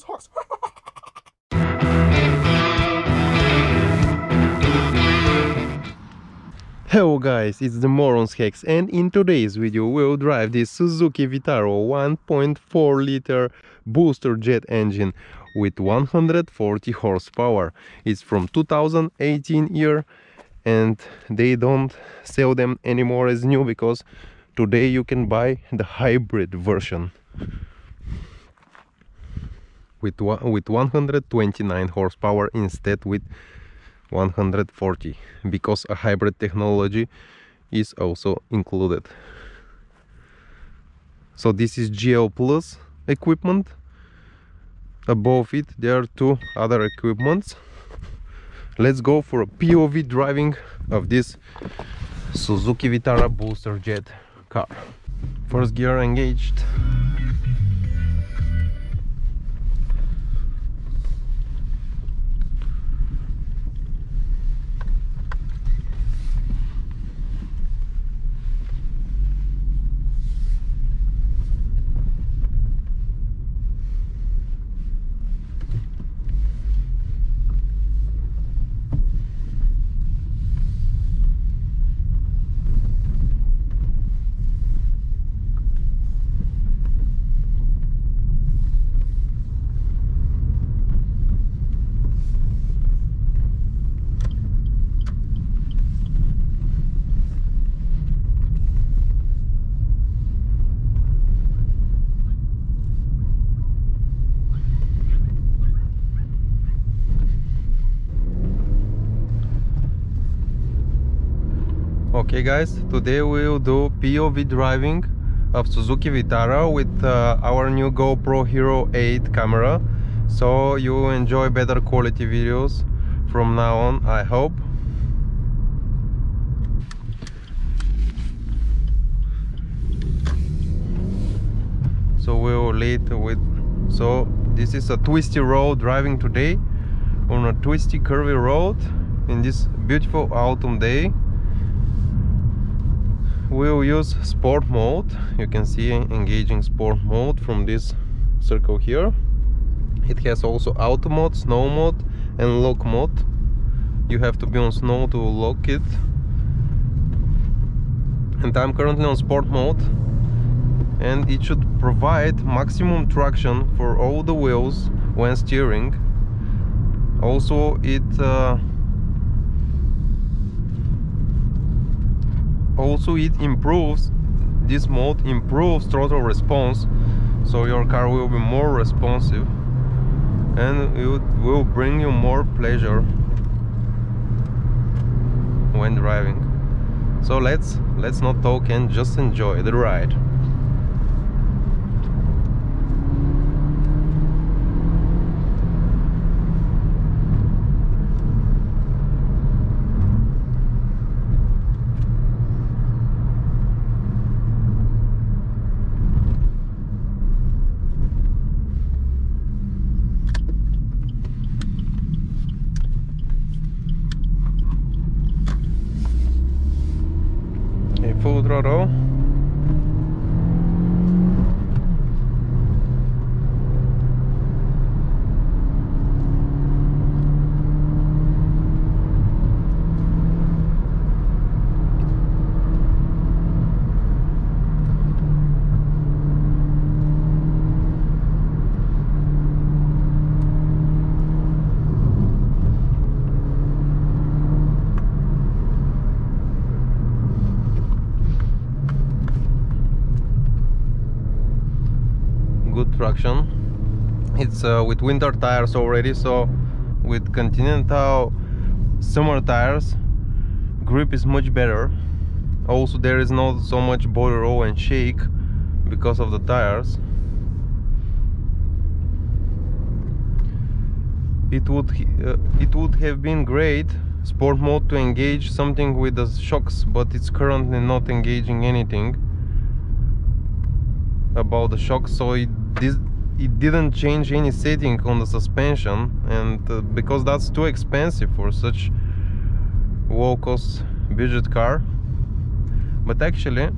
Morons Hawks. Hello guys, it's the Morons Hex, and in today's video we'll drive this Suzuki Vitara 1.4 liter booster jet engine with 140 horsepower. It's from 2018 year and they don't sell them anymore as new because today you can buy the hybrid version with 129 horsepower instead with 140, because a hybrid technology is also included. So this is GL Plus equipment. Above it there are two other equipments. Let's go for a POV driving of this Suzuki Vitara booster jet car. First gear engaged. Okay guys, today we'll do POV driving of Suzuki Vitara with our new GoPro Hero 8 camera, so you enjoy better quality videos from now on, I hope. So we'll lead with, so this is a twisty road driving today on a twisty curvy road in this beautiful autumn day. We'll use sport mode. You can see engaging sport mode from this circle here. It has also auto mode, snow mode and lock mode. You have to be on snow to lock it. And I'm currently on sport mode, and it should provide maximum traction for all the wheels when steering. Also it improves, this mode improves throttle response, so your car will be more responsive and it will bring you more pleasure when driving. So let's not talk and just enjoy the ride. Full throttle. Good traction. It's with winter tires already, so with Continental summer tires grip is much better. Also there is not so much body roll and shake because of the tires. It would have been great sport mode to engage something with the shocks, but it's currently not engaging anything about the shocks, so it didn't change any setting on the suspension, and because that's too expensive for such low-cost budget car. But actually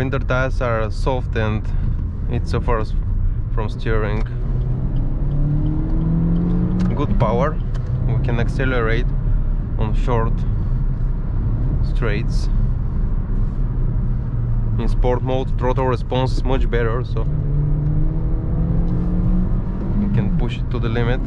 winter tires are soft and it suffers from steering. Good power, we can accelerate on short straights. In sport mode, throttle response is much better, so you can push it to the limit.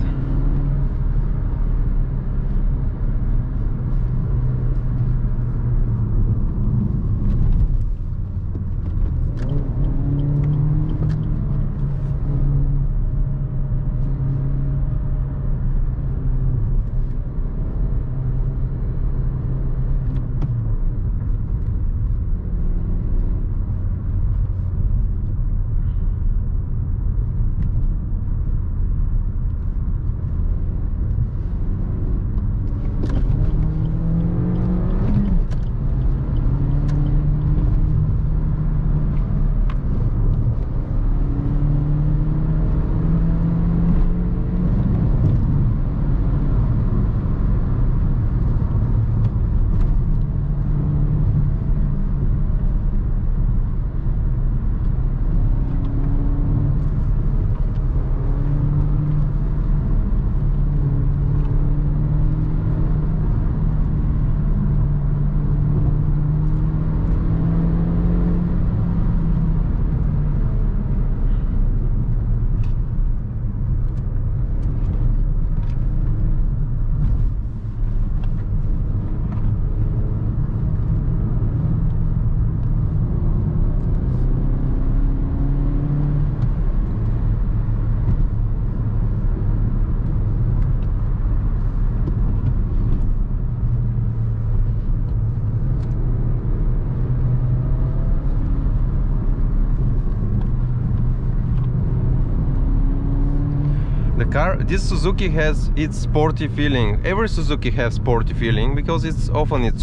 This Suzuki has its sporty feeling. Every Suzuki has sporty feeling because it's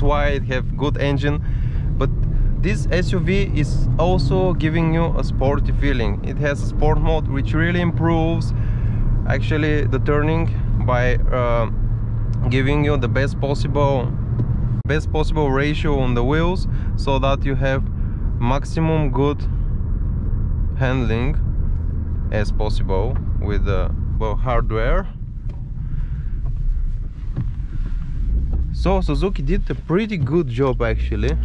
wide, have good engine, but this SUV is also giving you a sporty feeling. It has a sport mode which really improves actually the turning by giving you the best possible ratio on the wheels, so that you have maximum good handling as possible with the hardware. So Suzuki did a pretty good job actually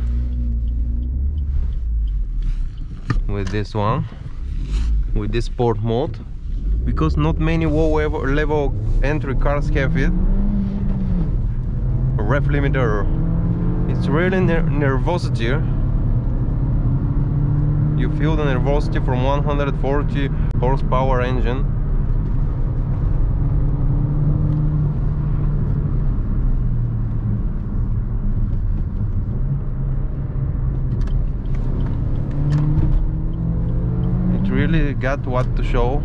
with this one, with this sport mode, because not many low level entry cars have it. A ref limiter, it's really nervosity. You feel the nervosity from 140 horsepower engine. Really got what to show.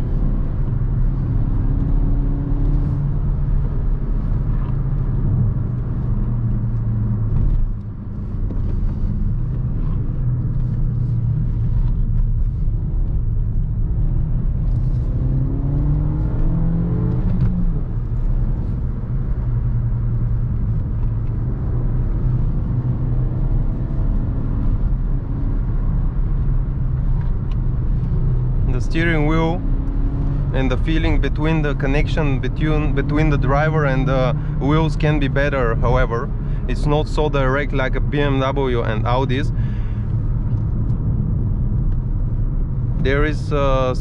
Steering wheel and the feeling between the connection between the driver and the wheels can be better. However, it's not so direct like a BMW and Audis. There is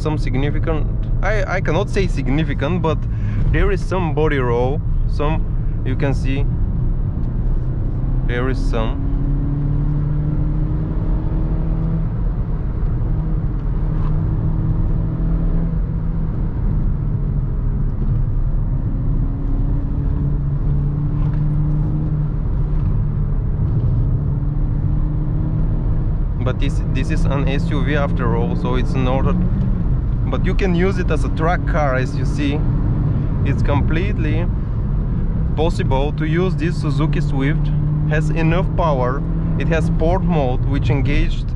some significant, I cannot say significant, but there is some body roll. Some, you can see there is some. But this is an SUV after all, so it's not a, but you can use it as a track car. As you see, it's completely possible to use this Suzuki Swift. Has enough power, it has sport mode which engaged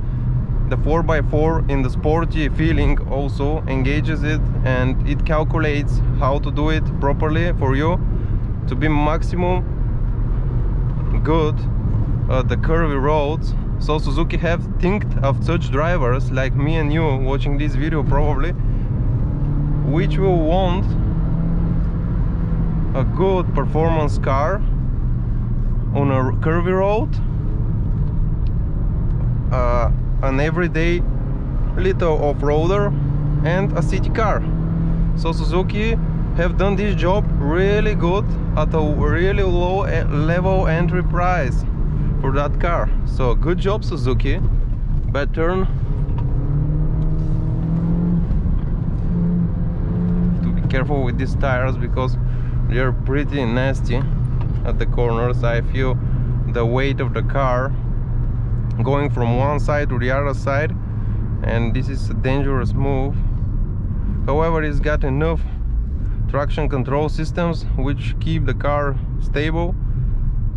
the 4x4 in the sporty feeling, also engages it, and it calculates how to do it properly for you to be maximum good at the curvy roads. So Suzuki have think of such drivers like me and you watching this video probably, which will want a good performance car on a curvy road, an everyday little off-roader, and a city car. So Suzuki have done this job really good at a really low level entry price for that car. So good job, Suzuki. Bad turn. To be careful with these tires because they are pretty nasty at the corners. I feel the weight of the car going from one side to the other side, and this is a dangerous move. However, it's got enough traction control systems which keep the car stable,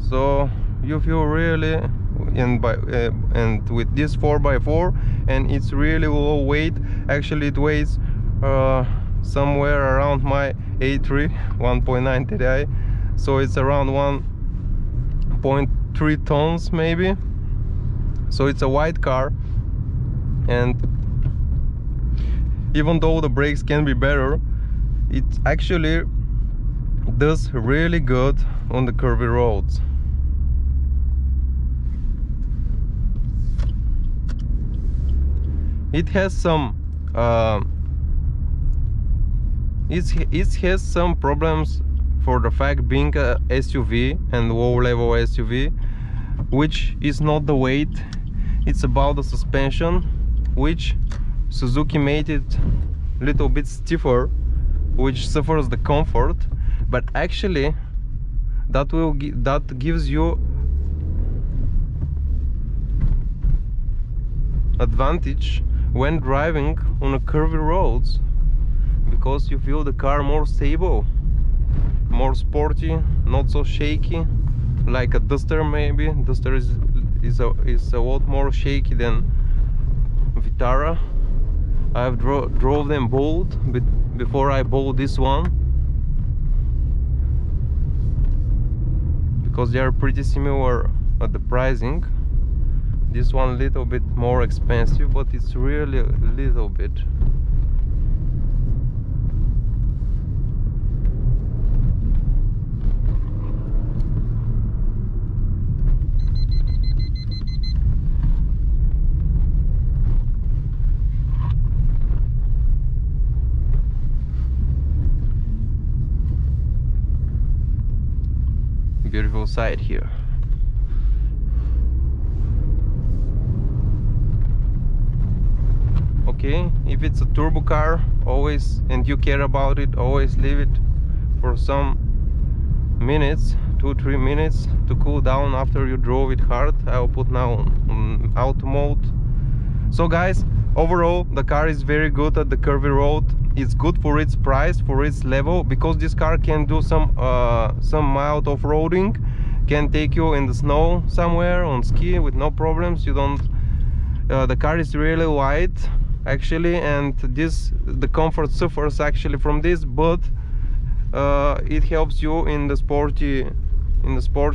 so you feel really, and with this 4x4, and it's really low weight. Actually it weighs somewhere around my A3 1.9 TDI, so it's around 1.3 tons maybe. So it's a wide car, and even though the brakes can be better, it actually does really good on the curvy roads. It has some it has some problems for the fact being a SUV and low-level SUV, which is not the weight, it's about the suspension, which Suzuki made it a little bit stiffer, which suffers the comfort, but actually that gives you advantage when driving on a curvy roads, because you feel the car more stable, more sporty, not so shaky like a Duster. Maybe Duster is a lot more shaky than Vitara. I've drove them both before I bought this one, because they are pretty similar at the pricing. This one a little bit more expensive, but it's really a little bit. Beautiful sight here. Okay, if it's a turbo car, always, and you care about it, always leave it for some minutes, 2-3 minutes, to cool down after you drove it hard. I'll put now on auto mode. So guys, overall the car is very good at the curvy road. It's good for its price, for its level, because this car can do some mild off-roading, can take you in the snow somewhere on ski with no problems. You don't the car is really light actually, and the comfort suffers actually from this, but it helps you in the sporty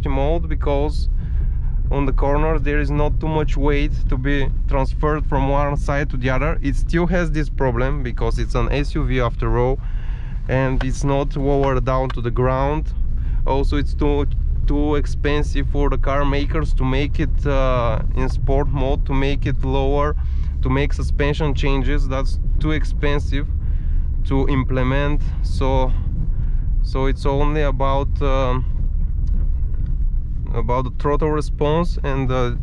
mode, because on the corners there is not too much weight to be transferred from one side to the other. It still has this problem because it's an SUV after all, and it's not lowered down to the ground. Also, it's too expensive for the car makers to make it in sport mode, to make it lower, to make suspension changes. That's too expensive to implement. So it's only about the throttle response and the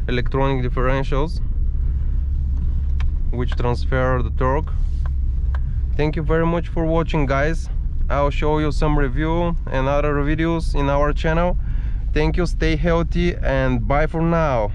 electronic differentials, which transfer the torque. Thank you very much for watching, guys. I'll show you some review and other videos in our channel. Thank you, stay healthy, and bye for now.